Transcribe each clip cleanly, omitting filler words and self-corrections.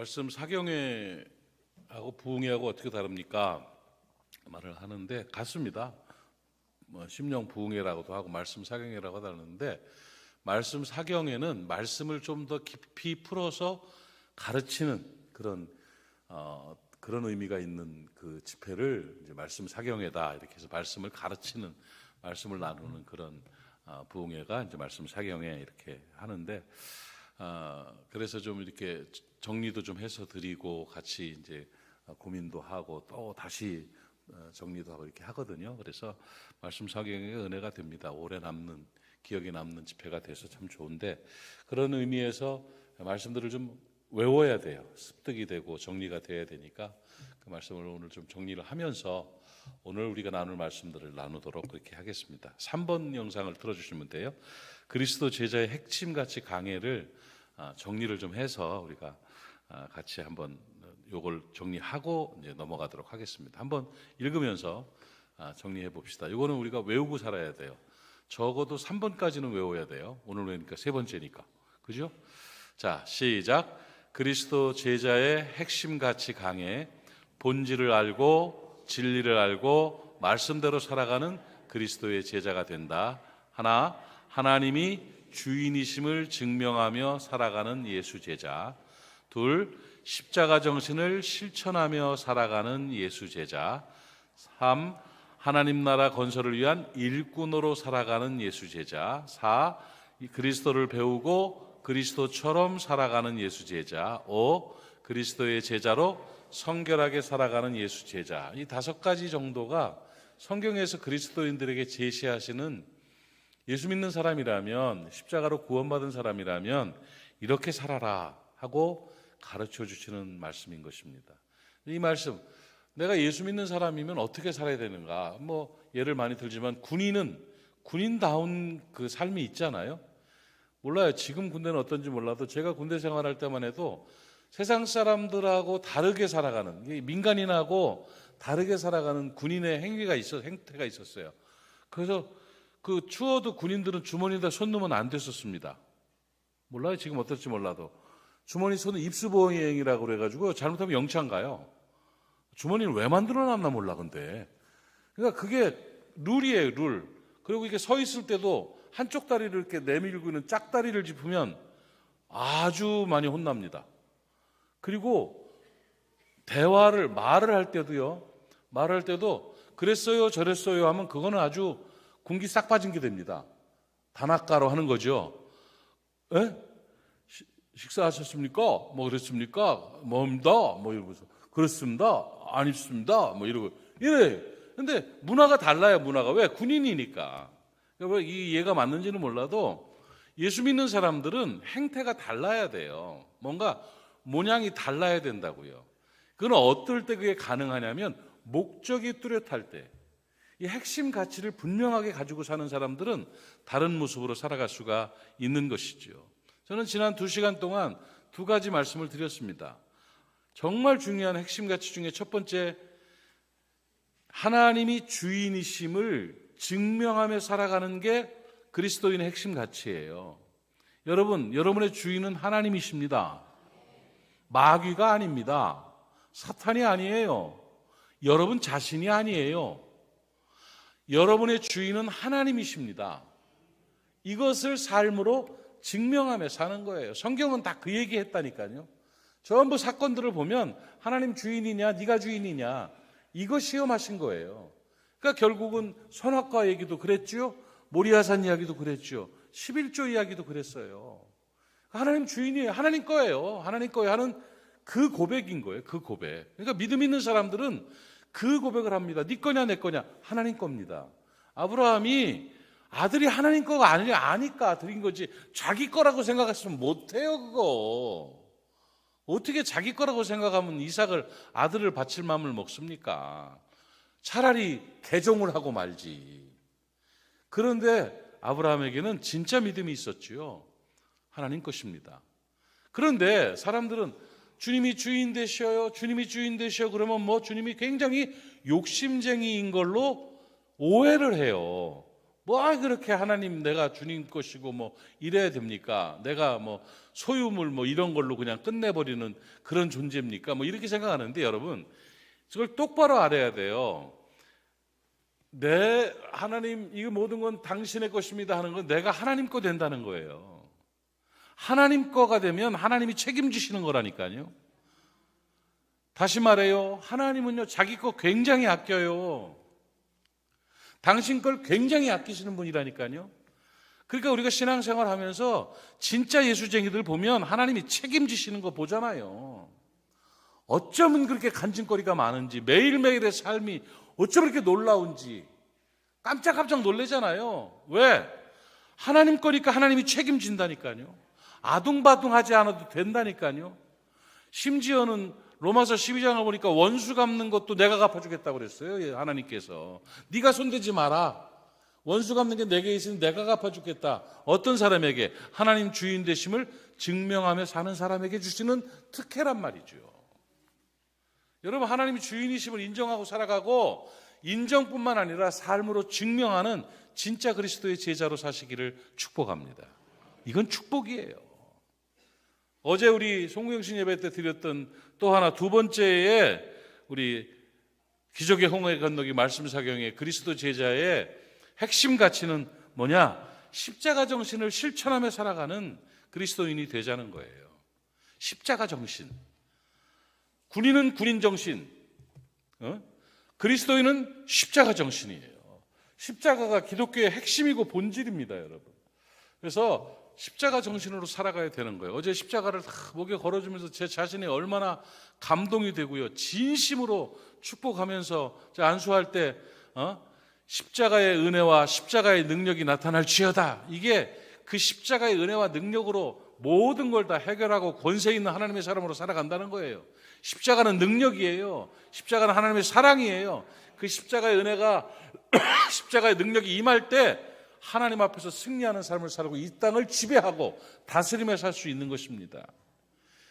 말씀 사경회하고 부흥회하고 어떻게 다릅니까? 말을 하는데 같습니다. 심령 부흥회라고도 하고 말씀 사경회라고 다르는데, 말씀 사경회는 말씀을 좀 더 깊이 풀어서 가르치는 그런 의미가 있는 그 집회를 이제 말씀 사경회다 이렇게 해서 말씀을 가르치는, 말씀을 나누는 그런 부흥회가 이제 말씀 사경회 이렇게 하는데, 그래서 좀 이렇게 정리도 좀 해서 드리고 같이 이제 고민도 하고 또 다시 정리도 하고 이렇게 하거든요. 그래서 말씀 사경회가 은혜가 됩니다. 오래 남는, 기억에 남는 집회가 돼서 참 좋은데, 그런 의미에서 말씀들을 좀 외워야 돼요. 습득이 되고 정리가 돼야 되니까 그 말씀을 오늘 좀 정리를 하면서 오늘 우리가 나눌 말씀들을 나누도록 그렇게 하겠습니다. 3번 영상을 틀어주시면 돼요. 그리스도 제자의 핵심가치 강해를 정리를 좀 해서 우리가 같이 한번 요걸 정리하고 이제 넘어가도록 하겠습니다. 한번 읽으면서 정리해 봅시다. 이거는 우리가 외우고 살아야 돼요. 적어도 3번까지는 외워야 돼요. 오늘 외우니까 세 번째니까. 그죠? 자, 시작. 그리스도 제자의 핵심 가치 강해, 본질을 알고 진리를 알고 말씀대로 살아가는 그리스도의 제자가 된다. 하나, 하나님이 주인이심을 증명하며 살아가는 예수 제자. 둘, 십자가 정신을 실천하며 살아가는 예수 제자. 3, 하나님 나라 건설을 위한 일꾼으로 살아가는 예수 제자. 4, 그리스도를 배우고 그리스도처럼 살아가는 예수 제자. 5, 그리스도의 제자로 성결하게 살아가는 예수 제자. 이 5가지 정도가 성경에서 그리스도인들에게 제시하시는, 예수 믿는 사람이라면, 십자가로 구원받은 사람이라면 이렇게 살아라 하고 가르쳐 주시는 말씀인 것입니다. 이 말씀, 내가 예수 믿는 사람이면 어떻게 살아야 되는가? 예를 많이 들지만 군인은 군인다운 그 삶이 있잖아요. 몰라요. 지금 군대는 어떤지 몰라도 제가 군대 생활할 때만 해도 세상 사람들하고 다르게 살아가는, 민간인하고 다르게 살아가는 군인의 행태가 있었어요. 그래서 그 추워도 군인들은 주머니에다 손 넣으면 안 됐었습니다. 몰라요. 지금 어떨지 몰라도. 주머니 손은 입수보행이라고 그래가지고 잘못하면 영창 가요. 주머니를 왜 만들어놨나 몰라. 근데 그러니까 그게 룰이에요, 룰. 그리고 이게 서 있을 때도 한쪽 다리를 이렇게 내밀고 있는 짝다리를 짚으면 아주 많이 혼납니다. 그리고 말을 할 때도요, 그랬어요 저랬어요 하면 그거는 아주 군기 싹 빠진 게 됩니다. 단아까로 하는 거죠. 에? 식사하셨습니까? 그랬습니까? 뭡니다? 이러면서 그렇습니다. 안 입습니다. 이러고 이래. 근데 문화가 달라요. 문화가. 왜? 군인이니까. 왜 이 이해가 맞는지는 몰라도 예수 믿는 사람들은 행태가 달라야 돼요. 뭔가 모양이 달라야 된다고요. 그건 어떨 때 그게 가능하냐면 목적이 뚜렷할 때, 이 핵심 가치를 분명하게 가지고 사는 사람들은 다른 모습으로 살아갈 수가 있는 것이죠. 저는 지난 2시간 동안 2가지 말씀을 드렸습니다. 정말 중요한 핵심 가치 중에 첫 번째, 하나님이 주인이심을 증명하며 살아가는 게 그리스도인의 핵심 가치예요. 여러분의 주인은 하나님이십니다. 마귀가 아닙니다. 사탄이 아니에요. 여러분 자신이 아니에요. 여러분의 주인은 하나님이십니다. 이것을 삶으로 증명하며 사는 거예요. 성경은 다 그 얘기 했다니까요. 전부 사건들을 보면 하나님 주인이냐 네가 주인이냐 이거 시험하신 거예요. 그러니까 결국은 선악과 얘기도 그랬죠. 모리아산 이야기도 그랬죠. 11조 이야기도 그랬어요. 하나님 주인이에요. 하나님 거예요. 하나님 거예요 하는 그 고백인 거예요. 그 고백. 그러니까 믿음 있는 사람들은 그 고백을 합니다. 네 거냐 내 거냐? 하나님 겁니다. 아브라함이 아들이 하나님 거가 아니까 드린 거지, 자기 거라고 생각했으면 못해요. 그거 어떻게 자기 거라고 생각하면 아들을 바칠 마음을 먹습니까? 차라리 개종을 하고 말지. 그런데 아브라함에게는 진짜 믿음이 있었지요. 하나님 것입니다. 그런데 사람들은 주님이 주인 되셔요, 주님이 주인 되셔 그러면 주님이 굉장히 욕심쟁이인 걸로 오해를 해요. 뭐 그렇게 하나님 내가 주님 것이고 뭐 이래야 됩니까? 내가 뭐 소유물 뭐 이런 걸로 그냥 끝내버리는 그런 존재입니까? 뭐 이렇게 생각하는데 여러분, 그걸 똑바로 알아야 돼요. 내 하나님 이 모든 건 당신의 것입니다 하는 건 내가 하나님 거 된다는 거예요. 하나님 거가 되면 하나님이 책임지시는 거라니까요. 다시 말해요. 하나님은요 자기 거 굉장히 아껴요. 당신 걸 굉장히 아끼시는 분이라니까요. 그러니까 우리가 신앙생활 하면서 진짜 예수쟁이들 보면 하나님이 책임지시는 거 보잖아요. 어쩌면 그렇게 간증거리가 많은지, 매일매일의 삶이 어쩌면 그렇게 놀라운지 깜짝깜짝 놀라잖아요. 왜? 하나님 거니까 하나님이 책임진다니까요. 아둥바둥하지 않아도 된다니까요. 심지어는 로마서 12장을 보니까 원수 갚는 것도 내가 갚아주겠다고 그랬어요. 하나님께서. 네가 손대지 마라. 원수 갚는 게 내게 있으니 내가 갚아주겠다. 어떤 사람에게? 하나님 주인 되심을 증명하며 사는 사람에게 주시는 특혜란 말이죠. 여러분, 하나님이 주인이심을 인정하고 살아가고 인정뿐만 아니라 삶으로 증명하는 진짜 그리스도의 제자로 사시기를 축복합니다. 이건 축복이에요. 어제 우리 송구영신 예배 때 드렸던 또 하나 두 번째의 우리 기적의 홍해 건너기 말씀 사경의 그리스도 제자의 핵심 가치는 뭐냐? 십자가 정신을 실천하며 살아가는 그리스도인이 되자는 거예요. 십자가 정신. 군인은 군인 정신, 그리스도인은 십자가 정신이에요. 십자가가 기독교의 핵심이고 본질입니다, 여러분. 그래서 십자가 정신으로 살아가야 되는 거예요. 어제 십자가를 목에 걸어주면서 제 자신이 얼마나 감동이 되고요. 진심으로 축복하면서 안수할 때 십자가의 은혜와 십자가의 능력이 나타날지어다. 이게 그 십자가의 은혜와 능력으로 모든 걸 다 해결하고 권세 있는 하나님의 사람으로 살아간다는 거예요. 십자가는 능력이에요. 십자가는 하나님의 사랑이에요. 그 십자가의 은혜가 십자가의 능력이 임할 때 하나님 앞에서 승리하는 삶을 살고 이 땅을 지배하고 다스리며 살 수 있는 것입니다.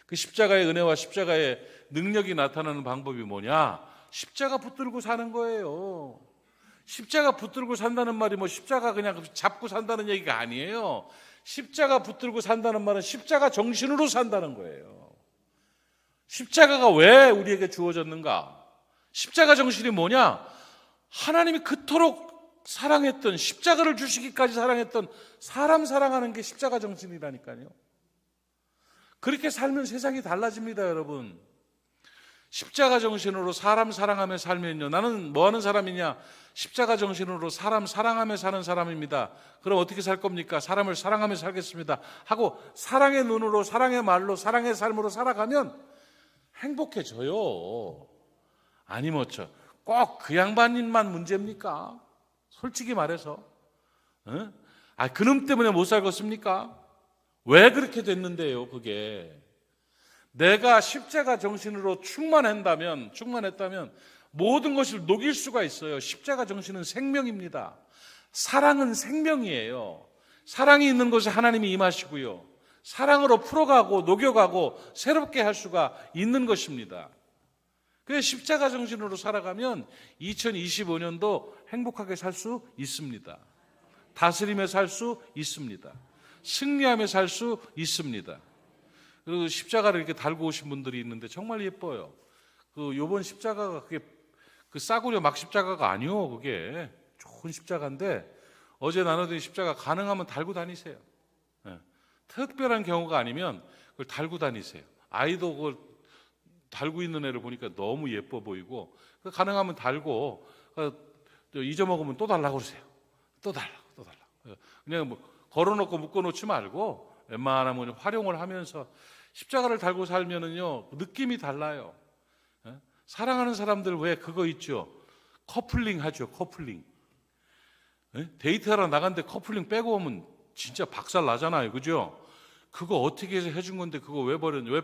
그 십자가의 은혜와 십자가의 능력이 나타나는 방법이 뭐냐? 십자가 붙들고 사는 거예요. 십자가 붙들고 산다는 말이 뭐 십자가 그냥 잡고 산다는 얘기가 아니에요. 십자가 붙들고 산다는 말은 십자가 정신으로 산다는 거예요. 십자가가 왜 우리에게 주어졌는가? 십자가 정신이 뭐냐? 하나님이 그토록 사랑했던, 십자가를 주시기까지 사랑했던 사람 사랑하는 게 십자가 정신이라니까요. 그렇게 살면 세상이 달라집니다, 여러분. 십자가 정신으로 사람 사랑하며 살면요, 나는 뭐 하는 사람이냐? 십자가 정신으로 사람 사랑하며 사는 사람입니다. 그럼 어떻게 살 겁니까? 사람을 사랑하며 살겠습니다 하고 사랑의 눈으로, 사랑의 말로, 사랑의 삶으로 살아가면 행복해져요. 아니 뭐죠? 꼭 그 양반님만 문제입니까? 솔직히 말해서 그놈 때문에 못 살겠습니까? 왜 그렇게 됐는데요? 그게 내가 십자가 정신으로 충만했다면 모든 것을 녹일 수가 있어요. 십자가 정신은 생명입니다. 사랑은 생명이에요. 사랑이 있는 곳에 하나님이 임하시고요, 사랑으로 풀어가고 녹여가고 새롭게 할 수가 있는 것입니다. 그래서 십자가 정신으로 살아가면 2025년도 행복하게 살 수 있습니다. 다스리며 살 수 있습니다. 승리하며 살 수 있습니다. 그 십자가를 이렇게 달고 오신 분들이 있는데 정말 예뻐요. 그 요번 십자가가 그게 그 싸구려 막 십자가가 아니요. 그게 좋은 십자가인데 어제 나눠드린 십자가 가능하면 달고 다니세요. 특별한 경우가 아니면 그걸 달고 다니세요. 아이도 그걸 달고 있는 애를 보니까 너무 예뻐 보이고 가능하면 달고 잊어먹으면 또 달라고 그러세요. 또 달라고. 그냥 뭐 걸어놓고 묶어놓지 말고 웬만하면 활용을 하면서 십자가를 달고 살면은요 느낌이 달라요. 사랑하는 사람들 왜 그거 있죠? 커플링 하죠. 커플링. 데이트하러 나갔는데 커플링 빼고 오면 진짜 박살 나잖아요. 그죠? 그거 어떻게 해서 해준 건데 그거 왜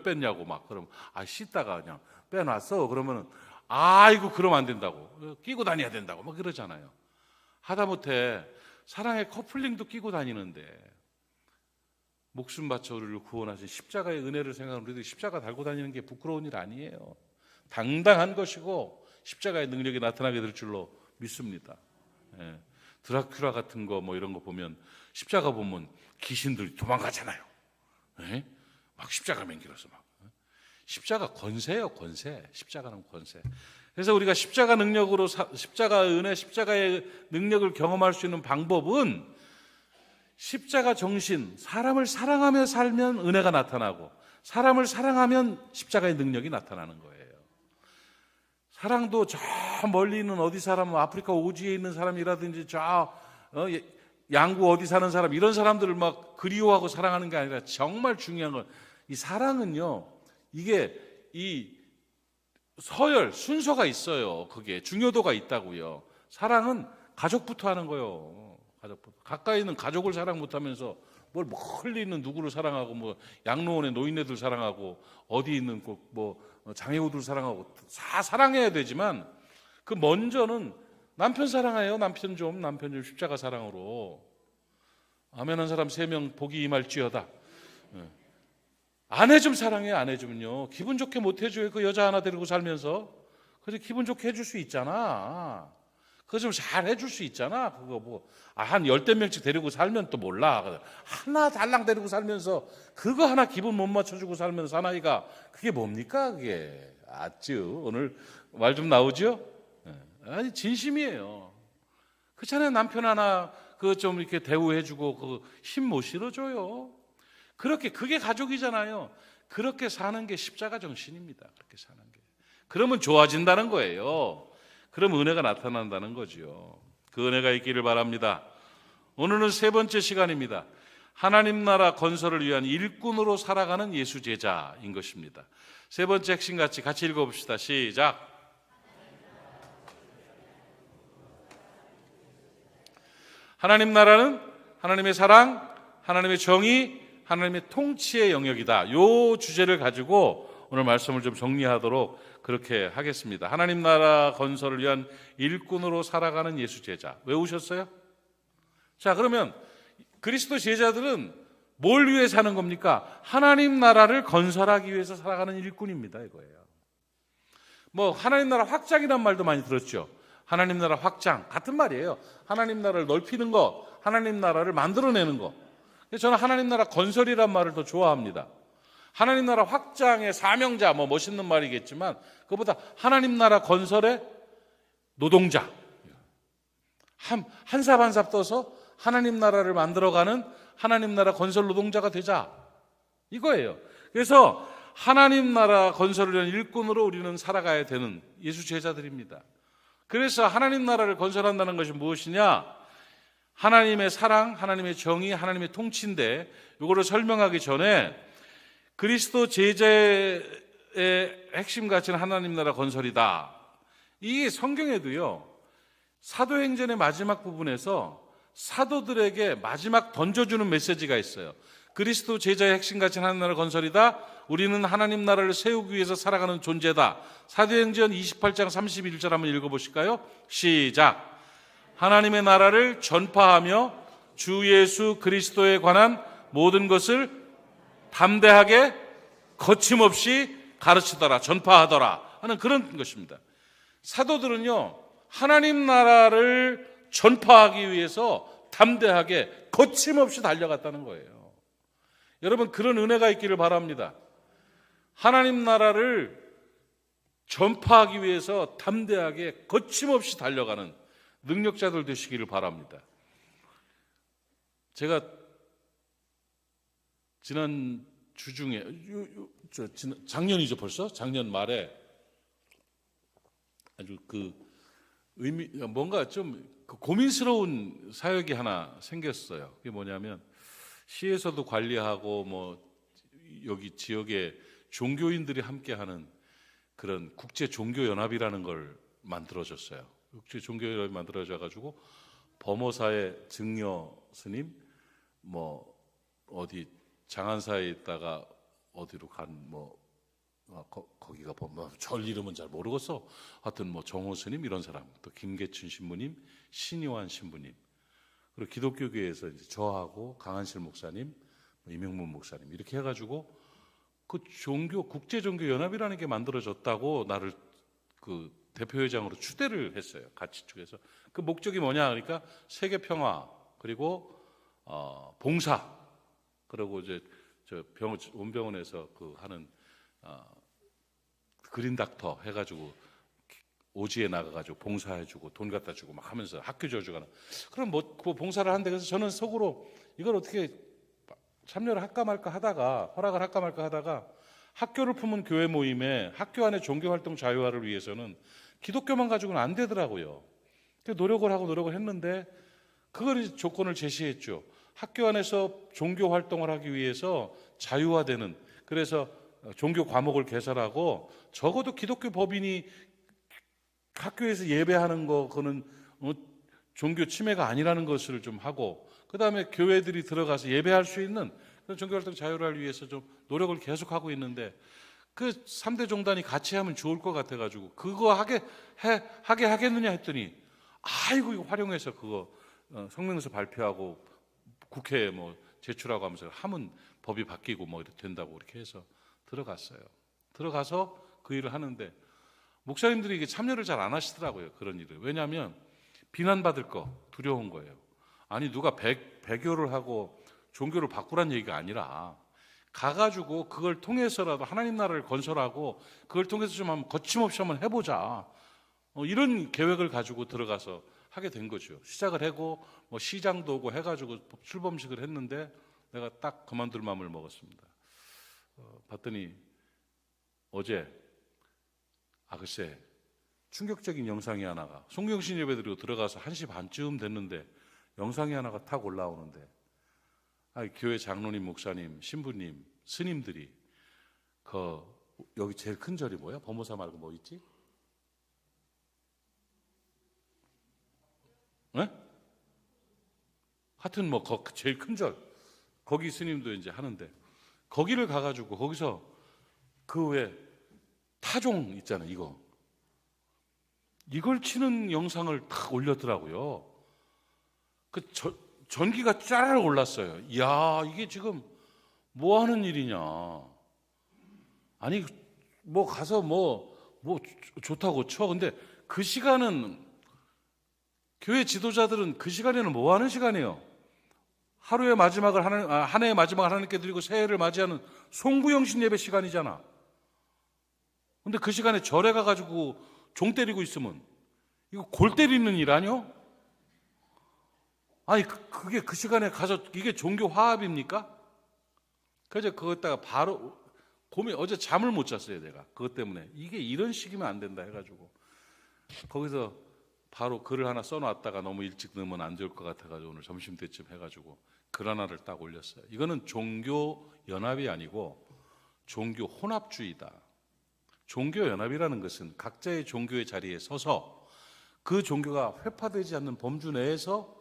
뺐냐고 막 그러면 씻다가 그냥 빼놨어. 그러면은 아이고 그러면 안 된다고, 끼고 다녀야 된다고 막 그러잖아요. 하다못해 사랑의 커플링도 끼고 다니는데 목숨 바쳐 우리를 구원하신 십자가의 은혜를 생각하면 우리도 십자가 달고 다니는 게 부끄러운 일 아니에요. 당당한 것이고 십자가의 능력이 나타나게 될 줄로 믿습니다. 드라큘라 같은 거 뭐 이런 거 보면 십자가 보면 귀신들이 도망가잖아요. 네? 막 십자가 맹길어서 막. 십자가 권세예요, 권세. 십자가는 권세. 그래서 우리가 십자가 능력으로 십자가 은혜, 십자가의 능력을 경험할 수 있는 방법은 십자가 정신, 사람을 사랑하며 살면 은혜가 나타나고 사람을 사랑하면 십자가의 능력이 나타나는 거예요. 사랑도 저 멀리 있는 어디 사람, 아프리카 오지에 있는 사람이라든지 저 양구 어디 사는 사람, 이런 사람들을 막 그리워하고 사랑하는 게 아니라 정말 중요한 건 이 사랑은요, 이게 이 서열, 순서가 있어요. 그게 중요도가 있다고요. 사랑은 가족부터 하는 거예요. 가족부터. 가까이 있는 가족을 사랑 못하면서 뭘 멀리 있는 누구를 사랑하고 뭐 양로원의 노인네들 사랑하고 어디 있는 뭐 장애우들 사랑하고 다 사랑해야 되지만 그 먼저는 남편 사랑해요. 남편 좀 십자가 사랑으로. 아멘한 사람 3명 복이 임할지어다. 아내 좀 사랑해. 아내 좀요. 기분 좋게 못 해줘요. 그 여자 하나 데리고 살면서. 그래서 기분 좋게 해줄 수 있잖아. 그거 좀 잘 해줄 수 있잖아. 그거 뭐 한 10명씩 데리고 살면 또 몰라. 하나 달랑 데리고 살면서 그거 하나 기분 못 맞춰주고 살면서 사나이가 그게 뭡니까 그게. 아쭈 오늘 말 좀 나오죠? 아니 진심이에요. 그렇잖아요. 남편 하나 그 좀 이렇게 대우해주고 그 힘 못 실어줘요. 그렇게 그게 가족이잖아요. 그렇게 사는 게 십자가 정신입니다. 그렇게 사는 게. 그러면 좋아진다는 거예요. 그럼 은혜가 나타난다는 거죠. 그 은혜가 있기를 바랍니다. 오늘은 3번째 시간입니다. 하나님 나라 건설을 위한 일꾼으로 살아가는 예수 제자인 것입니다. 3번째 핵심 같이 읽어봅시다. 시작. 하나님 나라는 하나님의 사랑, 하나님의 정의, 하나님의 통치의 영역이다. 이 주제를 가지고 오늘 말씀을 좀 정리하도록 그렇게 하겠습니다. 하나님 나라 건설을 위한 일꾼으로 살아가는 예수 제자. 외우셨어요? 자, 그러면 그리스도 제자들은 뭘 위해 사는 겁니까? 하나님 나라를 건설하기 위해서 살아가는 일꾼입니다. 이거예요. 뭐 하나님 나라 확장이란 말도 많이 들었죠. 하나님 나라 확장 같은 말이에요. 하나님 나라를 넓히는 거, 하나님 나라를 만들어내는 거. 저는 하나님 나라 건설이란 말을 더 좋아합니다. 하나님 나라 확장의 사명자, 뭐 멋있는 말이겠지만 그보다 하나님 나라 건설의 노동자, 한 삽 한 삽 떠서 하나님 나라를 만들어가는 하나님 나라 건설 노동자가 되자, 이거예요. 그래서 하나님 나라 건설을 위한 일꾼으로 우리는 살아가야 되는 예수 제자들입니다. 그래서 하나님 나라를 건설한다는 것이 무엇이냐? 하나님의 사랑, 하나님의 정의, 하나님의 통치인데 이거를 설명하기 전에 그리스도 제자의 핵심 가치는 하나님 나라 건설이다. 이 성경에도요, 사도행전의 마지막 부분에서 사도들에게 마지막 던져주는 메시지가 있어요. 그리스도 제자의 핵심 가치는 하나님 나라 건설이다. 우리는 하나님 나라를 세우기 위해서 살아가는 존재다. 사도행전 28장 31절 한번 읽어보실까요? 시작. 하나님의 나라를 전파하며 주 예수 그리스도에 관한 모든 것을 담대하게 거침없이 가르치더라, 전파하더라 하는 그런 것입니다. 사도들은요, 하나님 나라를 전파하기 위해서 담대하게 거침없이 달려갔다는 거예요. 여러분, 그런 은혜가 있기를 바랍니다. 하나님 나라를 전파하기 위해서 담대하게 거침없이 달려가는 능력자들 되시기를 바랍니다. 제가 지난 주중에 작년이죠, 벌써 작년 말에 아주 그 뭔가 좀 고민스러운 사역이 하나 생겼어요. 그게 뭐냐면 시에서도 관리하고 뭐 여기 지역에 종교인들이 함께하는 그런 국제 종교 연합이라는 걸 만들어졌어요. 국제 종교 연합이 만들어져 가지고 범어사의 증여 스님, 뭐 어디 장안사에 있다가 어디로 간 거기가 뭐 절 이름은 잘 모르겠어. 하여튼 뭐 정호 스님 이런 사람, 또 김계춘 신부님, 신이완 신부님, 그리고 기독교계에서 이제 저하고 강한실 목사님, 이명문 목사님 이렇게 해가지고 그 종교 국제 종교 연합이라는 게 만들어졌다고 나를 그 대표회장으로 추대를 했어요. 같이 쪽에서. 그 목적이 뭐냐 그러니까 세계 평화 그리고 봉사 그리고 이제 저 원병원에서 그 하는 그린 닥터 해가지고 오지에 나가가지고 봉사해주고 돈 갖다 주고 막 하면서 학교 줘주거나 그럼 뭐 그 봉사를 한데 그래서 저는 속으로 이걸 어떻게 참여를 할까 말까 하다가 허락을 할까 말까 하다가 학교를 품은 교회 모임에 학교 안에 종교활동 자유화를 위해서는 기독교만 가지고는 안 되더라고요. 노력을 하고 노력을 했는데 그걸 이제 조건을 제시했죠. 학교 안에서 종교활동을 하기 위해서 자유화되는 그래서 종교 과목을 개설하고 적어도 기독교 법인이 학교에서 예배하는 거 그거는 종교 침해가 아니라는 것을 좀 하고 그다음에 교회들이 들어가서 예배할 수 있는 그런 종교활동 자유를 위해서 좀 노력을 계속하고 있는데 그 3대 종단이 같이 하면 좋을 것 같아가지고 그거 하게 하겠느냐 했더니 아이고 이거 활용해서 그거 성명서 발표하고 국회에 뭐 제출하고 하면서 하면 법이 바뀌고 뭐 이렇게 된다고 이렇게 해서 들어갔어요. 들어가서 그 일을 하는데 목사님들이 이게 참여를 잘 안 하시더라고요. 그런 일을. 왜냐하면 비난받을 거 두려운 거예요. 아니 누가 배교를 하고 종교를 바꾸란 얘기가 아니라 가가지고 그걸 통해서라도 하나님 나라를 건설하고 그걸 통해서 좀 한번 거침없이 한번 해보자. 이런 계획을 가지고 들어가서 하게 된 거죠. 시작을 하고 뭐 시장도 오고 해가지고 출범식을 했는데 내가 딱 그만둘 마음을 먹었습니다. 봤더니 어제 글쎄 충격적인 영상이 하나가 송경신 예배드리고 들어가서 1시 반쯤 됐는데 영상이 하나가 탁 올라오는데 교회 장로님, 목사님, 신부님, 스님들이 여기 제일 큰 절이 뭐야? 범오사 말고 뭐 있지? 네? 하여튼 뭐 제일 큰 절 거기 스님도 이제 하는데 거기를 가가지고 거기서 그 왜 타종 있잖아요. 이걸 치는 영상을 탁 올렸더라고요. 그 전기가 짜르르 올랐어요. 이야 이게 지금 뭐 하는 일이냐. 아니 뭐 가서 뭐 좋다고 쳐. 근데 그 시간은 교회 지도자들은 그 시간에는 뭐 하는 시간이에요? 하루의 마지막을 한 해의 마지막을 하나님께 드리고 새해를 맞이하는 송구영신 예배 시간이잖아. 근데 그 시간에 절에 가가지고 종 때리고 있으면 이거 골 때리는 일 아니요? 아니 그게 그 시간에 가서 이게 종교 화합입니까? 그래서 그것다가 바로 어제 잠을 못 잤어요. 내가 그것 때문에 이게 이런 식이면 안 된다 해가지고 거기서 바로 글을 하나 써놨다가 너무 일찍 넣으면 안 좋을 것 같아가지고 오늘 점심때쯤 해가지고 글 하나를 딱 올렸어요. 이거는 종교 연합이 아니고 종교 혼합주의다. 종교 연합이라는 것은 각자의 종교의 자리에 서서 그 종교가 회파되지 않는 범주 내에서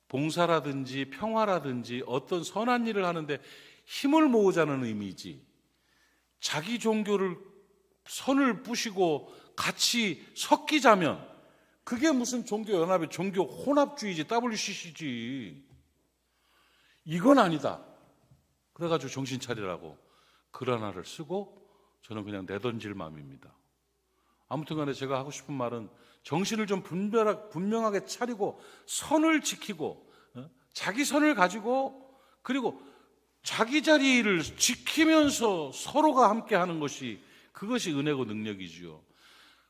봉사라든지 평화라든지 어떤 선한 일을 하는데 힘을 모으자는 의미지, 자기 종교를 선을 뿌시고 같이 섞이자면 그게 무슨 종교 연합이 종교 혼합주의지, WCC지. 이건 아니다. 그래가지고 정신 차리라고 글 하나를 쓰고 저는 그냥 내던질 마음입니다. 아무튼 간에 제가 하고 싶은 말은 정신을 좀 분명하게 차리고 선을 지키고 자기 선을 가지고 그리고 자기 자리를 지키면서 서로가 함께 하는 것이 그것이 은혜고 능력이지요.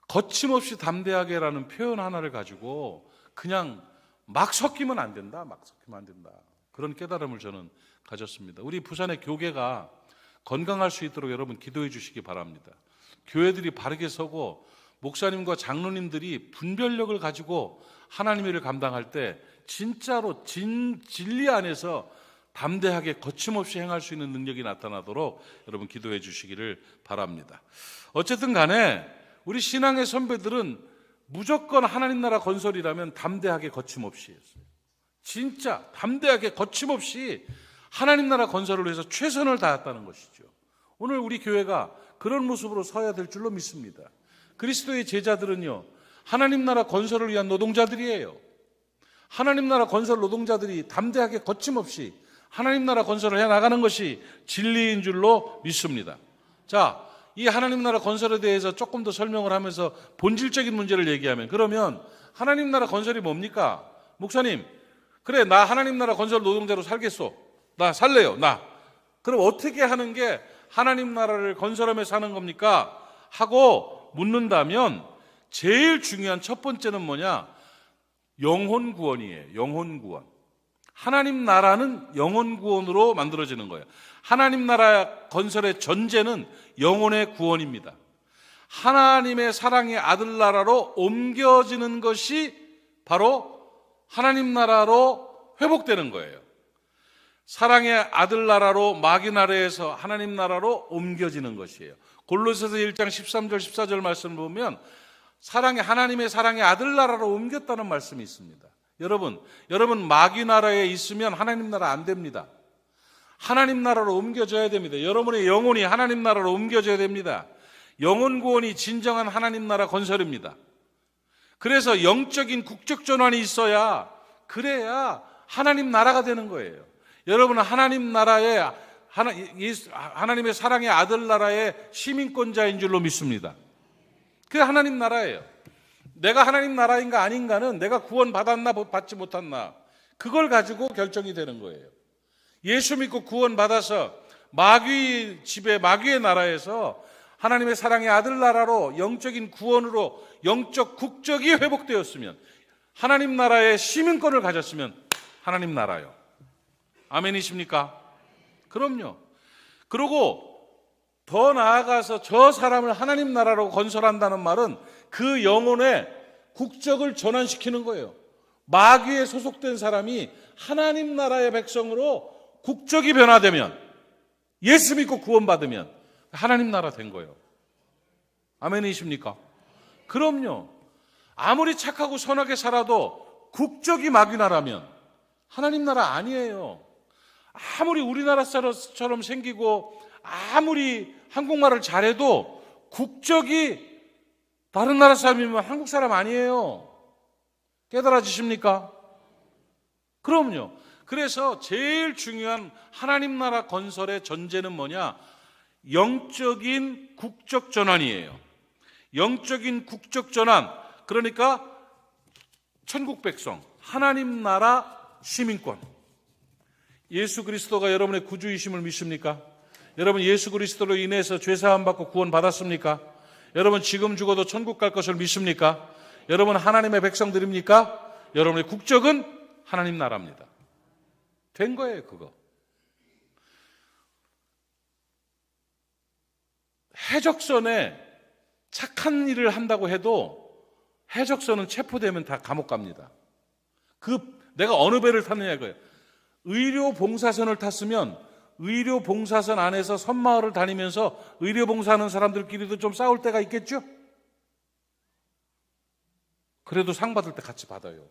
거침없이 담대하게라는 표현 하나를 가지고 그냥 막 섞이면 안 된다. 막 섞이면 안 된다. 그런 깨달음을 저는 가졌습니다. 우리 부산의 교계가 건강할 수 있도록 여러분 기도해 주시기 바랍니다. 교회들이 바르게 서고 목사님과 장로님들이 분별력을 가지고 하나님의 일을 감당할 때 진짜로 진리 안에서 담대하게 거침없이 행할 수 있는 능력이 나타나도록 여러분 기도해 주시기를 바랍니다. 어쨌든 간에 우리 신앙의 선배들은 무조건 하나님 나라 건설이라면 담대하게 거침없이 했어요. 진짜 담대하게 거침없이 하나님 나라 건설을 위해서 최선을 다했다는 것이죠. 오늘 우리 교회가 그런 모습으로 서야 될 줄로 믿습니다. 그리스도의 제자들은요, 하나님 나라 건설을 위한 노동자들이에요. 하나님 나라 건설 노동자들이 담대하게 거침없이 하나님 나라 건설을 해나가는 것이 진리인 줄로 믿습니다. 자, 이 하나님 나라 건설에 대해서 조금 더 설명을 하면서 본질적인 문제를 얘기하면, 그러면 하나님 나라 건설이 뭡니까? 목사님, 그래, 나 하나님 나라 건설 노동자로 살겠소. 나 살래요. 나. 그럼 어떻게 하는 게 하나님 나라를 건설하며 사는 겁니까? 하고 묻는다면 제일 중요한 첫 번째는 뭐냐? 영혼 구원이에요. 영혼 구원. 하나님 나라는 영혼 구원으로 만들어지는 거예요. 하나님 나라 건설의 전제는 영혼의 구원입니다. 하나님의 사랑의 아들 나라로 옮겨지는 것이 바로 하나님 나라로 회복되는 거예요. 사랑의 아들 나라로 마귀 나라에서 하나님 나라로 옮겨지는 것이에요. 골로새서 1장 13절 14절 말씀을 보면 하나님의 사랑의 아들 나라로 옮겼다는 말씀이 있습니다. 여러분 마귀 나라에 있으면 하나님 나라 안 됩니다. 하나님 나라로 옮겨져야 됩니다. 여러분의 영혼이 하나님 나라로 옮겨져야 됩니다. 영혼 구원이 진정한 하나님 나라 건설입니다. 그래서 영적인 국적 전환이 있어야, 그래야 하나님 나라가 되는 거예요. 여러분은 하나님 나라의 하나님의 사랑의 아들 나라의 시민권자인 줄로 믿습니다. 그게 하나님 나라예요. 내가 하나님 나라인가 아닌가는 내가 구원 받았나 받지 못했나, 그걸 가지고 결정이 되는 거예요. 예수 믿고 구원 받아서 마귀 집에, 마귀의 나라에서 하나님의 사랑의 아들 나라로 영적인 구원으로 영적 국적이 회복되었으면, 하나님 나라의 시민권을 가졌으면 하나님 나라요. 아멘이십니까? 그럼요. 그리고 더 나아가서 저 사람을 하나님 나라로 건설한다는 말은 그 영혼의 국적을 전환시키는 거예요. 마귀에 소속된 사람이 하나님 나라의 백성으로 국적이 변화되면, 예수 믿고 구원받으면 하나님 나라 된 거예요. 아멘이십니까? 그럼요. 아무리 착하고 선하게 살아도 국적이 마귀 나라면 하나님 나라 아니에요. 아무리 우리나라 사람처럼 생기고 아무리 한국말을 잘해도 국적이 다른 나라 사람이면 한국 사람 아니에요. 깨달아지십니까? 그럼요. 그래서 제일 중요한 하나님 나라 건설의 전제는 뭐냐? 영적인 국적 전환이에요. 영적인 국적 전환. 그러니까 천국 백성, 하나님 나라 시민권. 예수 그리스도가 여러분의 구주이심을 믿습니까? 여러분 예수 그리스도로 인해서 죄사함 받고 구원 받았습니까? 여러분 지금 죽어도 천국 갈 것을 믿습니까? 여러분 하나님의 백성들입니까? 여러분의 국적은 하나님 나라입니다. 된 거예요, 그거. 해적선에 착한 일을 한다고 해도 해적선은 체포되면 다 감옥 갑니다. 내가 어느 배를 탔느냐 이거예요. 의료 봉사선을 탔으면 의료 봉사선 안에서 섬마을을 다니면서 의료 봉사하는 사람들끼리도 좀 싸울 때가 있겠죠? 그래도 상 받을 때 같이 받아요.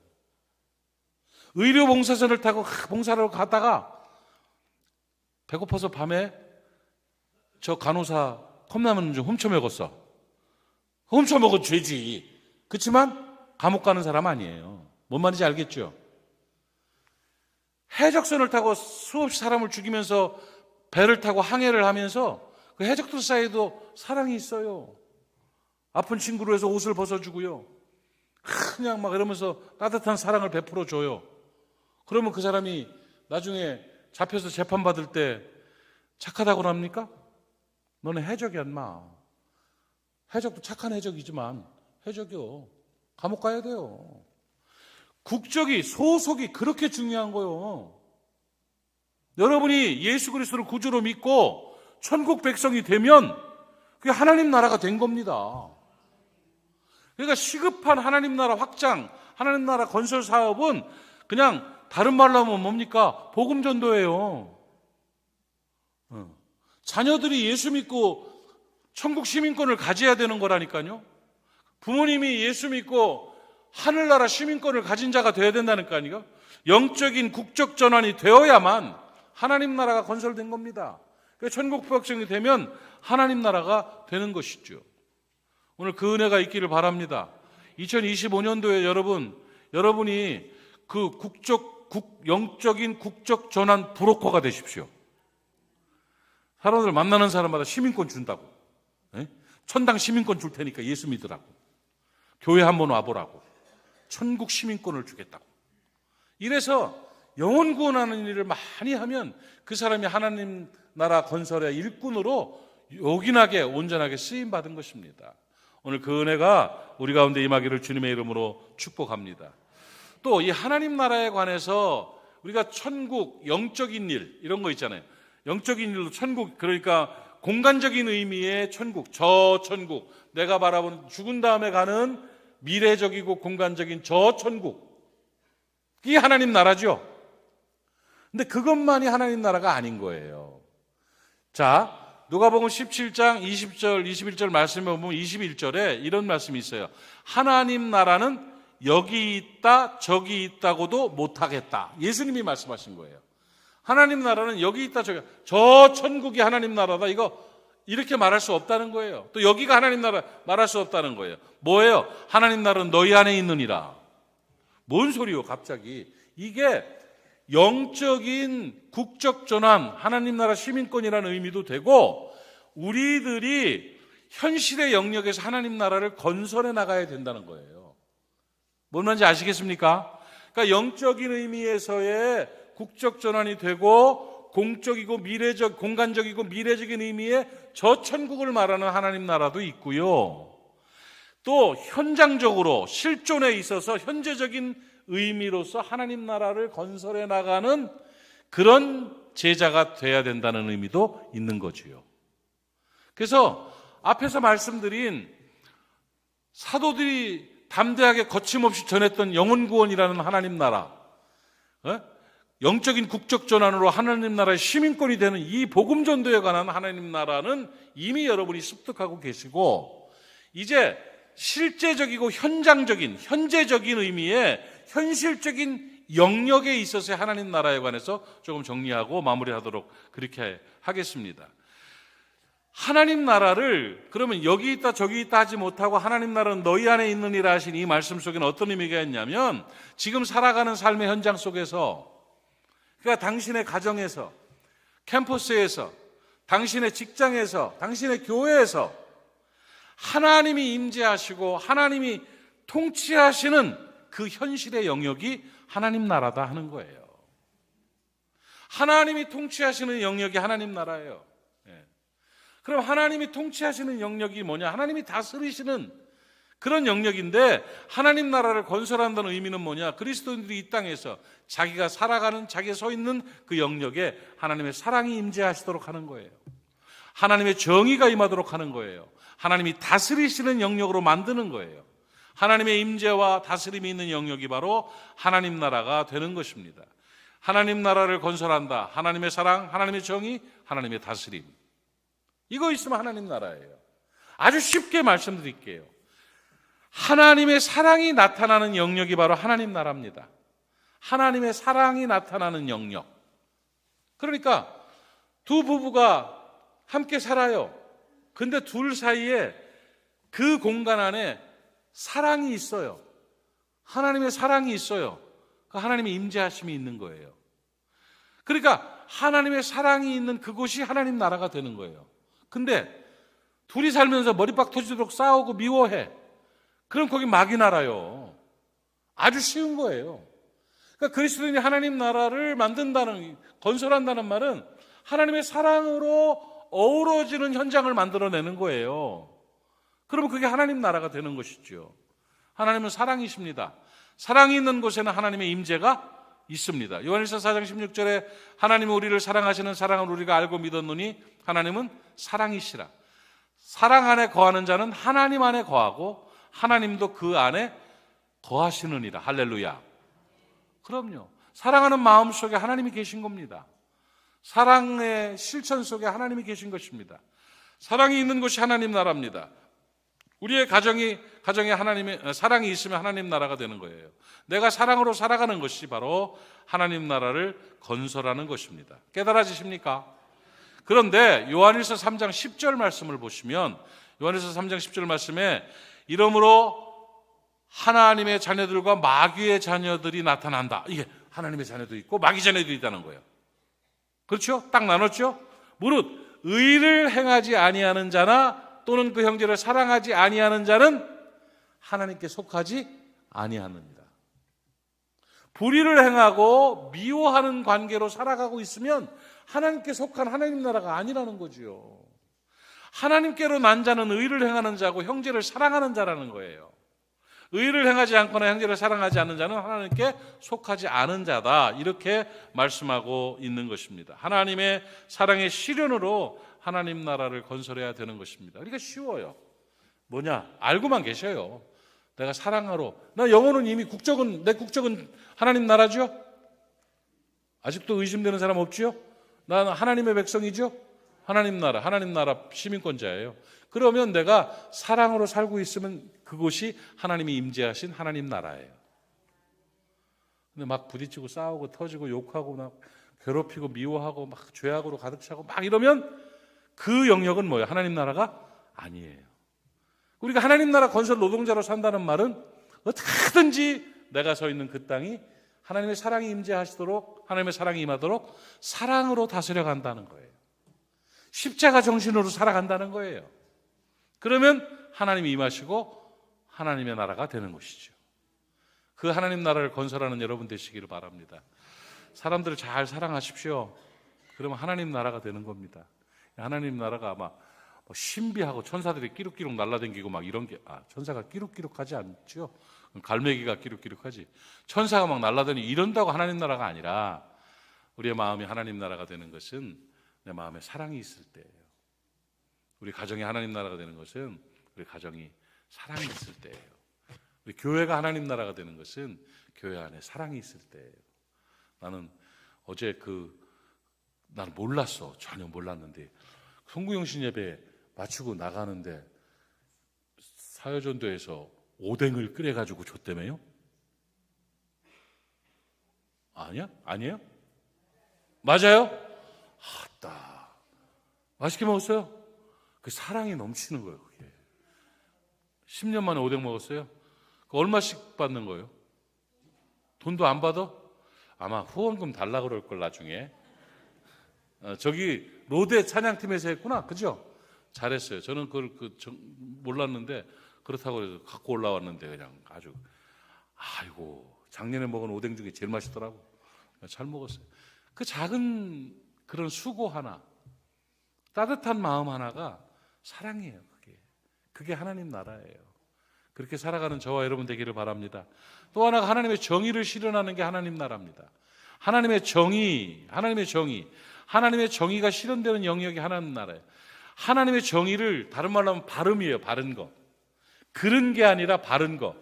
의료 봉사선을 타고 봉사를 가다가 배고파서 밤에 저 간호사 컵라면 좀 훔쳐 먹었어. 훔쳐 먹은 죄지. 그렇지만 감옥 가는 사람 아니에요. 뭔 말인지 알겠죠? 해적선을 타고 수없이 사람을 죽이면서 배를 타고 항해를 하면서 그 해적들 사이에도 사랑이 있어요. 아픈 친구로 해서 옷을 벗어주고요. 그냥 막 이러면서 따뜻한 사랑을 베풀어 줘요. 그러면 그 사람이 나중에 잡혀서 재판받을 때 착하다고 합니까? 너는 해적이야 인마. 해적도 착한 해적이지만 해적이요. 감옥 가야 돼요. 국적이, 소속이 그렇게 중요한 거예요. 여러분이 예수 그리스도를 구주로 믿고 천국 백성이 되면 그게 하나님 나라가 된 겁니다. 그러니까 시급한 하나님 나라 확장, 하나님 나라 건설 사업은 그냥 다른 말로 하면 뭡니까? 복음 전도예요. 자녀들이 예수 믿고 천국 시민권을 가져야 되는 거라니까요. 부모님이 예수 믿고 하늘나라 시민권을 가진 자가 되어야 된다니까요. 영적인 국적 전환이 되어야만 하나님 나라가 건설된 겁니다. 그러니까 천국 백성이 되면 하나님 나라가 되는 것이죠. 오늘 그 은혜가 있기를 바랍니다. 2025년도에 여러분이 그 영적인 국적 전환 브로커가 되십시오. 사람들 만나는 사람마다 시민권 준다고. 예? 천당 시민권 줄 테니까 예수 믿으라고. 교회 한번 와보라고. 천국 시민권을 주겠다고. 이래서 영혼 구원하는 일을 많이 하면 그 사람이 하나님 나라 건설의 일꾼으로 요긴하게 온전하게 쓰임받은 것입니다. 오늘 그 은혜가 우리 가운데 임하기를 주님의 이름으로 축복합니다. 또 이 하나님 나라에 관해서 우리가 천국, 영적인 일 이런 거 있잖아요. 영적인 일로 천국, 그러니까 공간적인 의미의 천국, 저 천국, 내가 바라본 죽은 다음에 가는 미래적이고 공간적인 저 천국, 이게 하나님 나라죠. 근데 그것만이 하나님 나라가 아닌 거예요. 자, 누가복음 17장 20절 21절 말씀에 보면 21절에 이런 말씀이 있어요. 하나님 나라는 여기 있다 저기 있다고도 못하겠다. 예수님이 말씀하신 거예요. 하나님 나라는 여기 있다 저기, 저 천국이 하나님 나라다, 이거 이렇게 말할 수 없다는 거예요. 또 여기가 하나님 나라 말할 수 없다는 거예요. 뭐예요? 하나님 나라는 너희 안에 있느니라. 뭔 소리요 갑자기. 이게 영적인 국적 전환, 하나님 나라 시민권이라는 의미도 되고, 우리들이 현실의 영역에서 하나님 나라를 건설해 나가야 된다는 거예요. 뭔 말인지 아시겠습니까? 그러니까 영적인 의미에서의 국적 전환이 되고, 공적이고 미래적, 공간적이고 미래적인 의미의 저 천국을 말하는 하나님 나라도 있고요. 또 현장적으로 실존에 있어서 현재적인 의미로서 하나님 나라를 건설해 나가는 그런 제자가 돼야 된다는 의미도 있는 거지요. 그래서 앞에서 말씀드린 사도들이 담대하게 거침없이 전했던 영혼 구원이라는 하나님 나라, 영적인 국적 전환으로 하나님 나라의 시민권이 되는 이 복음 전도에 관한 하나님 나라는 이미 여러분이 습득하고 계시고, 이제 실제적이고 현장적인, 현재적인 의미의 현실적인 영역에 있어서의 하나님 나라에 관해서 조금 정리하고 마무리하도록 그렇게 하겠습니다. 하나님 나라를 그러면 여기 있다 저기 있다 하지 못하고 하나님 나라는 너희 안에 있느니라 하신 이 말씀 속에는 어떤 의미가 있냐면, 지금 살아가는 삶의 현장 속에서, 그러니까 당신의 가정에서, 캠퍼스에서, 당신의 직장에서, 당신의 교회에서 하나님이 임재하시고 하나님이 통치하시는 그 현실의 영역이 하나님 나라다 하는 거예요. 하나님이 통치하시는 영역이 하나님 나라예요. 그럼 하나님이 통치하시는 영역이 뭐냐? 하나님이 다스리시는 그런 영역인데, 하나님 나라를 건설한다는 의미는 뭐냐? 그리스도인들이 이 땅에서 자기가 살아가는, 자기가 서 있는 그 영역에 하나님의 사랑이 임재하시도록 하는 거예요. 하나님의 정의가 임하도록 하는 거예요. 하나님이 다스리시는 영역으로 만드는 거예요. 하나님의 임재와 다스림이 있는 영역이 바로 하나님 나라가 되는 것입니다. 하나님 나라를 건설한다. 하나님의 사랑, 하나님의 정의, 하나님의 다스림. 이거 있으면 하나님 나라예요. 아주 쉽게 말씀드릴게요. 하나님의 사랑이 나타나는 영역이 바로 하나님 나라입니다. 하나님의 사랑이 나타나는 영역. 그러니까 두 부부가 함께 살아요. 근데 둘 사이에 그 공간 안에 사랑이 있어요. 하나님의 사랑이 있어요. 그 하나님의 임재하심이 있는 거예요. 그러니까 하나님의 사랑이 있는 그곳이 하나님 나라가 되는 거예요. 근데 둘이 살면서 머리빡 터지도록 싸우고 미워해. 그럼 거기 마귀 나라요. 아주 쉬운 거예요. 그러니까 그리스도인이 하나님 나라를 만든다는, 건설한다는 말은 하나님의 사랑으로 어우러지는 현장을 만들어내는 거예요. 그러면 그게 하나님 나라가 되는 것이죠. 하나님은 사랑이십니다. 사랑이 있는 곳에는 하나님의 임재가 있습니다. 요한일서 4장 16절에 하나님은 우리를 사랑하시는 사랑을 우리가 알고 믿었노니 하나님은 사랑이시라. 사랑 안에 거하는 자는 하나님 안에 거하고 하나님도 그 안에 거하시느니라. 할렐루야. 그럼요. 사랑하는 마음 속에 하나님이 계신 겁니다. 사랑의 실천 속에 하나님이 계신 것입니다. 사랑이 있는 곳이 하나님 나라입니다. 우리의 가정에 하나님의 사랑이 있으면 하나님 나라가 되는 거예요. 내가 사랑으로 살아가는 것이 바로 하나님 나라를 건설하는 것입니다. 깨달아지십니까? 그런데 요한일서 3장 10절 말씀을 보시면, 요한일서 3장 10절 말씀에 이러므로 하나님의 자녀들과 마귀의 자녀들이 나타난다. 이게 하나님의 자녀도 있고 마귀 자녀도 있다는 거예요. 그렇죠? 딱 나눴죠? 무릇 의를 행하지 아니하는 자나 또는 그 형제를 사랑하지 아니하는 자는 하나님께 속하지 아니하느니라. 불의를 행하고 미워하는 관계로 살아가고 있으면 하나님께 속한 하나님 나라가 아니라는 거지요. 하나님께로 난 자는 의를 행하는 자고 형제를 사랑하는 자라는 거예요. 의를 행하지 않거나 형제를 사랑하지 않는 자는 하나님께 속하지 않은 자다, 이렇게 말씀하고 있는 것입니다. 하나님의 사랑의 실현으로 하나님 나라를 건설해야 되는 것입니다. 그러니까 쉬워요. 뭐냐? 알고만 계셔요. 내가 사랑하러, 나 영어는 이미 내 국적은 하나님 나라죠? 아직도 의심되는 사람 없지요? 난 하나님의 백성이죠? 하나님 나라 시민권자예요. 그러면 내가 사랑으로 살고 있으면 그곳이 하나님이 임재하신 하나님 나라예요. 근데 막 부딪히고 싸우고 터지고 욕하고 막 괴롭히고 미워하고 막 죄악으로 가득 차고 막 이러면 그 영역은 뭐예요? 하나님 나라가 아니에요. 우리가 하나님 나라 건설 노동자로 산다는 말은 어떻게든지 내가 서 있는 그 땅이 하나님의 사랑이 임재하시도록, 하나님의 사랑이 임하도록 사랑으로 다스려 간다는 거예요. 십자가 정신으로 살아간다는 거예요. 그러면 하나님이 임하시고 하나님의 나라가 되는 것이죠. 그 하나님 나라를 건설하는 여러분 되시기를 바랍니다. 사람들을 잘 사랑하십시오. 그러면 하나님 나라가 되는 겁니다. 하나님 나라가 아마 신비하고 천사들이 끼룩끼룩 날라다니고 막 이런 게, 천사가 끼룩끼룩하지 않죠. 갈매기가 끼룩끼룩하지. 천사가 막 날라다니고 이런다고 하나님 나라가 아니라, 우리의 마음이 하나님 나라가 되는 것은 내 마음에 사랑이 있을 때예요. 우리 가정이 하나님 나라가 되는 것은 우리 가정이 사랑이 있을 때예요. 우리 교회가 하나님 나라가 되는 것은 교회 안에 사랑이 있을 때예요. 나는 어제 나는 몰랐어. 전혀 몰랐는데 송구영신 예배 마치고 나가는데 사여전도에서 오뎅을 끓여가지고 줬다며요? 아니에요? 맞아요? 아따, 맛있게 먹었어요? 그 사랑이 넘치는 거예요. 그게 10년 만에 오뎅 먹었어요? 그 얼마씩 받는 거예요? 돈도 안 받아? 아마 후원금 달라 그럴 걸 나중에. 저기 로데 찬양팀에서 했구나, 그죠? 잘했어요. 저는 그걸 몰랐는데 그렇다고 해서 갖고 올라왔는데 그냥 아주, 아이고, 작년에 먹은 오뎅 중에 제일 맛있더라고. 잘 먹었어요. 그 작은 그런 수고 하나, 따뜻한 마음 하나가 사랑이에요. 그게 하나님 나라예요. 그렇게 살아가는 저와 여러분 되기를 바랍니다. 또 하나가 하나님의 정의를 실현하는 게 하나님 나라입니다. 하나님의 정의가 실현되는 영역이 하나님 나라예요. 하나님의 정의를 다른 말로 하면 바름이에요. 바른 거. 그른 게 아니라 바른 거.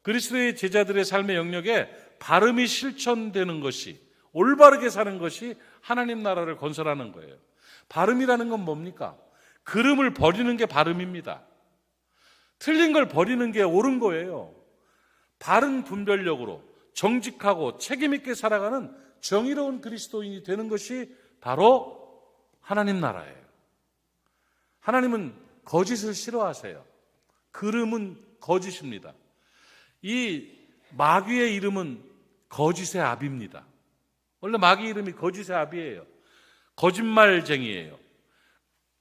그리스도의 제자들의 삶의 영역에 바름이 실천되는 것이, 올바르게 사는 것이 하나님 나라를 건설하는 거예요. 바름이라는 건 뭡니까? 그름을 버리는 게 바름입니다. 틀린 걸 버리는 게 옳은 거예요. 바른 분별력으로 정직하고 책임있게 살아가는 정의로운 그리스도인이 되는 것이 바로 하나님 나라예요. 하나님은 거짓을 싫어하세요. 그름은 거짓입니다. 이 마귀의 이름은 거짓의 아비입니다. 원래 마귀 이름이 거짓의 아비예요. 거짓말쟁이에요.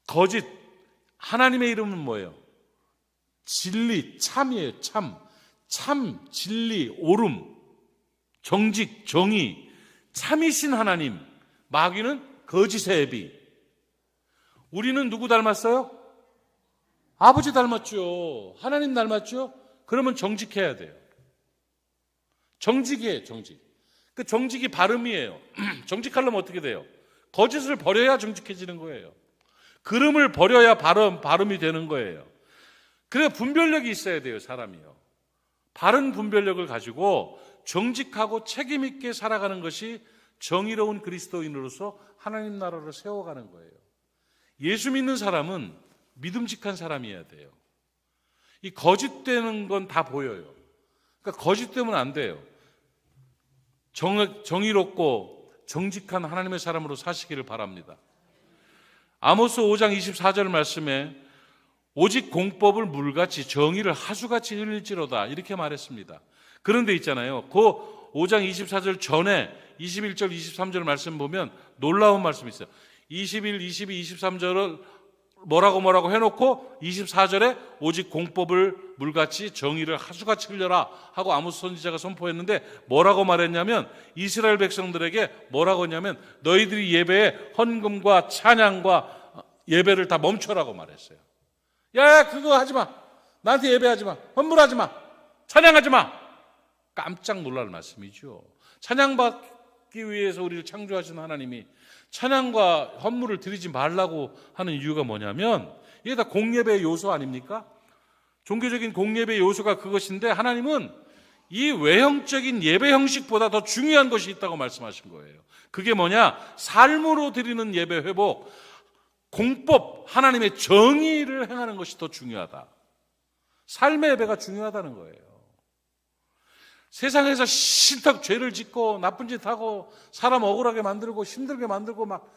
거짓. 하나님의 이름은 뭐예요? 진리, 참이에요. 참, 진리, 옳음, 정직, 정의, 참이신 하나님. 마귀는 거짓의 애비. 우리는 누구 닮았어요? 아버지 닮았죠. 하나님 닮았죠. 그러면 정직해야 돼요. 정직이에요. 정직. 그 정직이 바름이에요. 정직하려면 어떻게 돼요? 거짓을 버려야 정직해지는 거예요. 그름을 버려야 바름이 되는 거예요. 그래야 분별력이 있어야 돼요. 사람이요. 바른 분별력을 가지고 정직하고 책임있게 살아가는 것이 정의로운 그리스도인으로서 하나님 나라를 세워가는 거예요. 예수 믿는 사람은 믿음직한 사람이어야 돼요. 이 거짓되는 건 다 보여요. 그러니까 거짓되면 안 돼요. 정의롭고 정직한 하나님의 사람으로 사시기를 바랍니다. 아모스 5장 24절 말씀에 오직 공법을 물같이 정의를 하수같이 흘릴지로다 이렇게 말했습니다. 그런데 있잖아요. 그 5장 24절 전에 21절 23절 말씀 보면 놀라운 말씀이 있어요. 21, 22, 23절로 뭐라고 해놓고 24절에 오직 공법을 물같이 정의를 하수같이 흘려라 하고 아모스 선지자가 선포했는데 뭐라고 말했냐면 이스라엘 백성들에게 뭐라고 했냐면 너희들이 예배에 헌금과 찬양과 예배를 다 멈춰라고 말했어요. 야, 그거 하지 마. 나한테 예배하지 마. 헌물하지 마. 찬양하지 마. 깜짝 놀랄 말씀이죠. 찬양받기 위해서 우리를 창조하신 하나님이 찬양과 헌물을 드리지 말라고 하는 이유가 뭐냐면 이게 다 공예배의 요소 아닙니까? 종교적인 공예배의 요소가 그것인데 하나님은 이 외형적인 예배 형식보다 더 중요한 것이 있다고 말씀하신 거예요. 그게 뭐냐? 삶으로 드리는 예배 회복, 공법, 하나님의 정의를 행하는 것이 더 중요하다. 삶의 예배가 중요하다는 거예요. 세상에서 신탁 죄를 짓고 나쁜 짓 하고 사람 억울하게 만들고 힘들게 만들고 막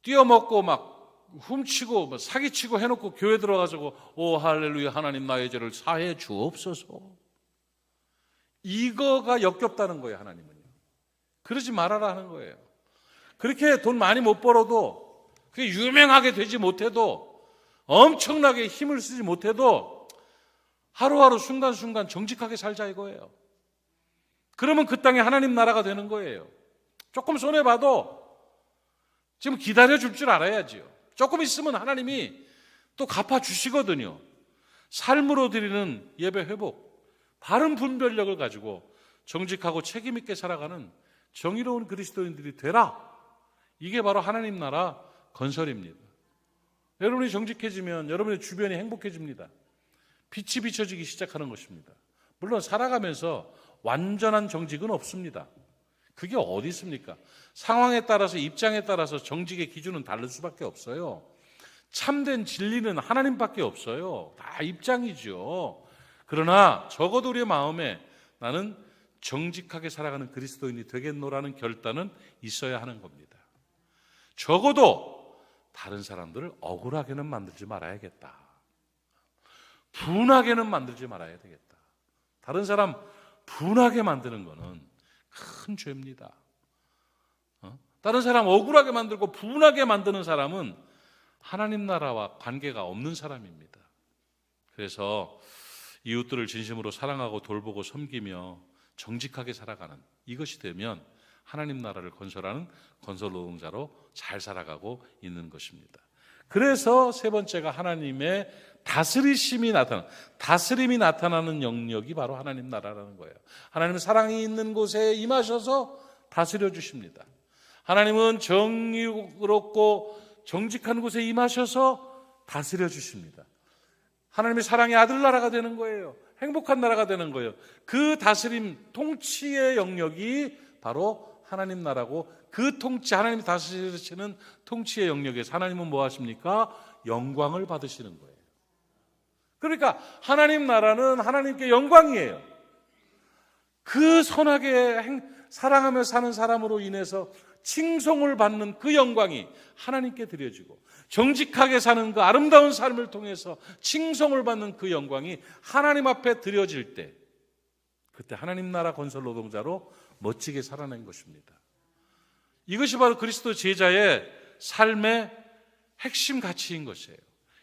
뛰어먹고 막 훔치고 막 사기치고 해놓고 교회 들어가서 오 할렐루야 하나님 나의 죄를 사해 주옵소서. 이거가 역겹다는 거예요. 하나님은요. 그러지 말아라 하는 거예요. 그렇게 돈 많이 못 벌어도 그게 유명하게 되지 못해도 엄청나게 힘을 쓰지 못해도 하루하루 순간순간 정직하게 살자 이거예요. 그러면 그 땅에 하나님 나라가 되는 거예요. 조금 손해봐도 지금 기다려줄 줄 알아야지요. 조금 있으면 하나님이 또 갚아주시거든요. 삶으로 드리는 예배 회복, 바른 분별력을 가지고 정직하고 책임있게 살아가는 정의로운 그리스도인들이 되라. 이게 바로 하나님 나라 건설입니다. 여러분이 정직해지면 여러분의 주변이 행복해집니다. 빛이 비춰지기 시작하는 것입니다. 물론 살아가면서 완전한 정직은 없습니다. 그게 어디 있습니까? 상황에 따라서 입장에 따라서 정직의 기준은 다를 수밖에 없어요. 참된 진리는 하나님밖에 없어요. 다 입장이죠. 그러나 적어도 우리의 마음에 나는 정직하게 살아가는 그리스도인이 되겠노라는 결단은 있어야 하는 겁니다. 적어도 다른 사람들을 억울하게는 만들지 말아야겠다. 분하게는 만들지 말아야 되겠다. 다른 사람 분하게 만드는 거는 큰 죄입니다. 다른 사람 억울하게 만들고 분하게 만드는 사람은 하나님 나라와 관계가 없는 사람입니다. 그래서 이웃들을 진심으로 사랑하고 돌보고 섬기며 정직하게 살아가는 이것이 되면 하나님 나라를 건설하는 건설 노동자로 잘 살아가고 있는 것입니다. 그래서 세 번째가 하나님의 다스림이 나타나는 영역이 바로 하나님 나라라는 거예요. 하나님은 사랑이 있는 곳에 임하셔서 다스려 주십니다. 하나님은 정의롭고 정직한 곳에 임하셔서 다스려 주십니다. 하나님의 사랑의 아들 나라가 되는 거예요. 행복한 나라가 되는 거예요. 그 다스림, 통치의 영역이 바로 하나님 나라고 그 통치, 하나님이 다스리시는 통치의 영역에서 하나님은 뭐 하십니까? 영광을 받으시는 거예요. 그러니까 하나님 나라는 하나님께 영광이에요. 그 선하게 사랑하며 사는 사람으로 인해서 칭송을 받는 그 영광이 하나님께 드려지고 정직하게 사는 그 아름다운 삶을 통해서 칭송을 받는 그 영광이 하나님 앞에 드려질 때 그때 하나님 나라 건설 노동자로 멋지게 살아낸 것입니다. 이것이 바로 그리스도 제자의 삶의 핵심 가치인 것이에요.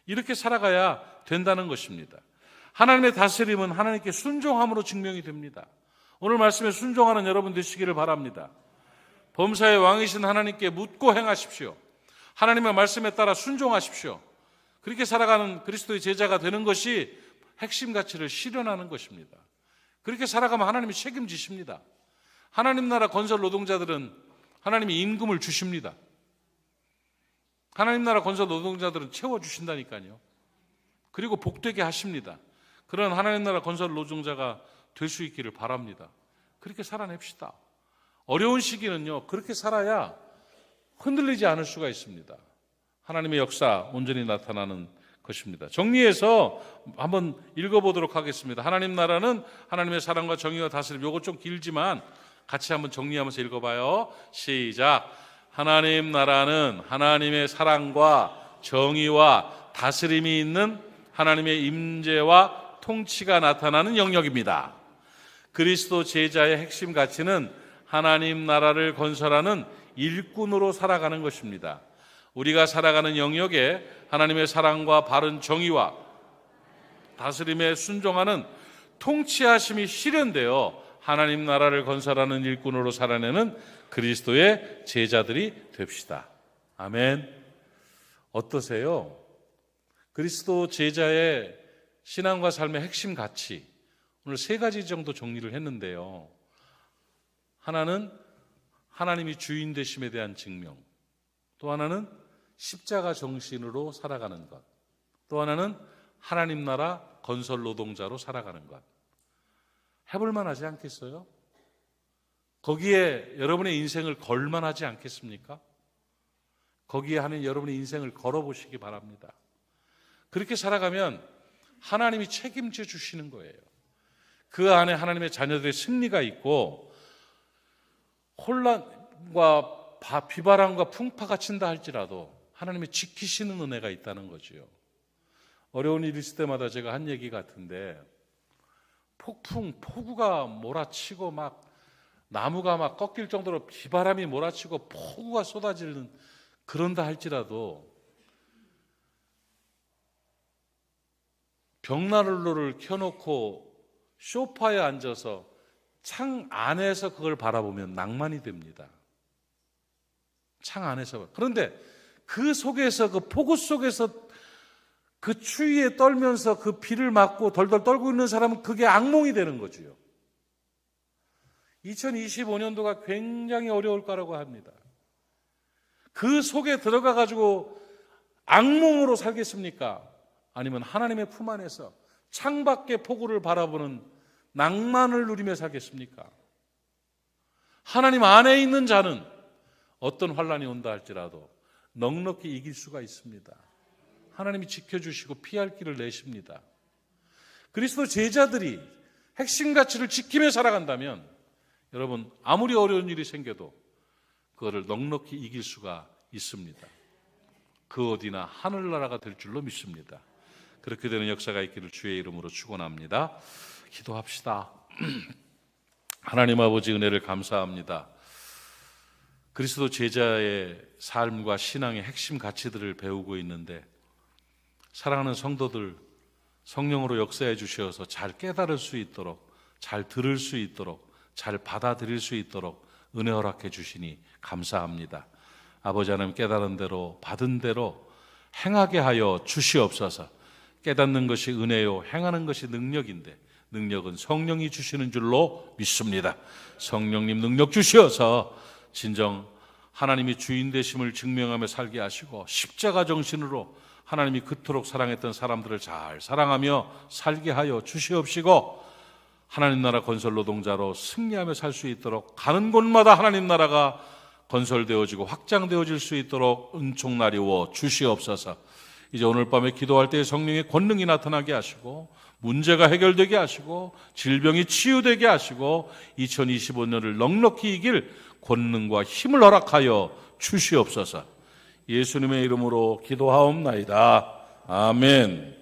이렇게 살아가야 된다는 것입니다. 하나님의 다스림은 하나님께 순종함으로 증명이 됩니다. 오늘 말씀에 순종하는 여러분 되시기를 바랍니다. 범사의 왕이신 하나님께 묻고 행하십시오. 하나님의 말씀에 따라 순종하십시오. 그렇게 살아가는 그리스도의 제자가 되는 것이 핵심 가치를 실현하는 것입니다. 그렇게 살아가면 하나님이 책임지십니다. 하나님 나라 건설 노동자들은 하나님이 임금을 주십니다. 하나님 나라 건설 노동자들은 채워주신다니까요. 그리고 복되게 하십니다. 그런 하나님 나라 건설 노동자가 될 수 있기를 바랍니다. 그렇게 살아냅시다. 어려운 시기는요, 그렇게 살아야 흔들리지 않을 수가 있습니다. 하나님의 역사 온전히 나타나는 것입니다. 정리해서 한번 읽어보도록 하겠습니다. 하나님 나라는 하나님의 사랑과 정의와 다스림. 요거 좀 길지만 같이 한번 정리하면서 읽어봐요. 시작. 하나님 나라는 하나님의 사랑과 정의와 다스림이 있는 하나님의 임재와 통치가 나타나는 영역입니다. 그리스도 제자의 핵심 가치는 하나님 나라를 건설하는 일꾼으로 살아가는 것입니다. 우리가 살아가는 영역에 하나님의 사랑과 바른 정의와 다스림에 순종하는 통치하심이 실현되어 하나님 나라를 건설하는 일꾼으로 살아내는 그리스도의 제자들이 됩시다. 아멘. 어떠세요? 그리스도 제자의 신앙과 삶의 핵심 가치, 오늘 3가지 정도 정리를 했는데요. 하나는 하나님이 주인 되심에 대한 증명, 또 하나는 십자가 정신으로 살아가는 것, 또 하나는 하나님 나라 건설 노동자로 살아가는 것. 해볼 만하지 않겠어요? 거기에 여러분의 인생을 걸 만하지 않겠습니까? 거기에 하는 여러분의 인생을 걸어보시기 바랍니다. 그렇게 살아가면 하나님이 책임져 주시는 거예요. 그 안에 하나님의 자녀들의 승리가 있고, 혼란과 비바람과 풍파가 친다 할지라도 하나님이 지키시는 은혜가 있다는 거지요. 어려운 일이 있을 때마다 제가 한 얘기 같은데, 폭우가 몰아치고 막 나무가 막 꺾일 정도로 비바람이 몰아치고 폭우가 쏟아지는 그런다 할지라도 벽난로를 켜놓고 소파에 앉아서 창 안에서 그걸 바라보면 낭만이 됩니다. 창 안에서. 그런데 그 속에서, 그 폭우 속에서 그 추위에 떨면서 그 비를 맞고 덜덜 떨고 있는 사람은 그게 악몽이 되는 거지요. 2025년도가 굉장히 어려울 거라고 합니다. 그 속에 들어가 가지고 악몽으로 살겠습니까? 아니면 하나님의 품 안에서 창밖의 폭우를 바라보는 낭만을 누리며 살겠습니까? 하나님 안에 있는 자는 어떤 환란이 온다 할지라도 넉넉히 이길 수가 있습니다. 하나님이 지켜주시고 피할 길을 내십니다. 그리스도 제자들이 핵심 가치를 지키며 살아간다면 여러분, 아무리 어려운 일이 생겨도 그거를 넉넉히 이길 수가 있습니다. 그 어디나 하늘나라가 될 줄로 믿습니다. 그렇게 되는 역사가 있기를 주의 이름으로 축원합니다. 기도합시다. 하나님 아버지, 은혜를 감사합니다. 그리스도 제자의 삶과 신앙의 핵심 가치들을 배우고 있는데, 사랑하는 성도들 성령으로 역사해 주셔서 잘 깨달을 수 있도록, 잘 들을 수 있도록, 잘 받아들일 수 있도록 은혜 허락해 주시니 감사합니다. 아버지 하나님, 깨달은 대로 받은 대로 행하게 하여 주시옵소서. 깨닫는 것이 은혜요, 행하는 것이 능력인데 능력은 성령이 주시는 줄로 믿습니다. 성령님 능력 주시어서 진정 하나님이 주인 되심을 증명하며 살게 하시고, 십자가 정신으로 하나님이 그토록 사랑했던 사람들을 잘 사랑하며 살게 하여 주시옵시고, 하나님 나라 건설 노동자로 승리하며 살 수 있도록, 가는 곳마다 하나님 나라가 건설되어지고 확장되어질 수 있도록 은총나리워 주시옵소서. 이제 오늘 밤에 기도할 때 성령의 권능이 나타나게 하시고, 문제가 해결되게 하시고, 질병이 치유되게 하시고, 2025년을 넉넉히 이길 권능과 힘을 허락하여 주시옵소서. 예수님의 이름으로 기도하옵나이다. 아멘.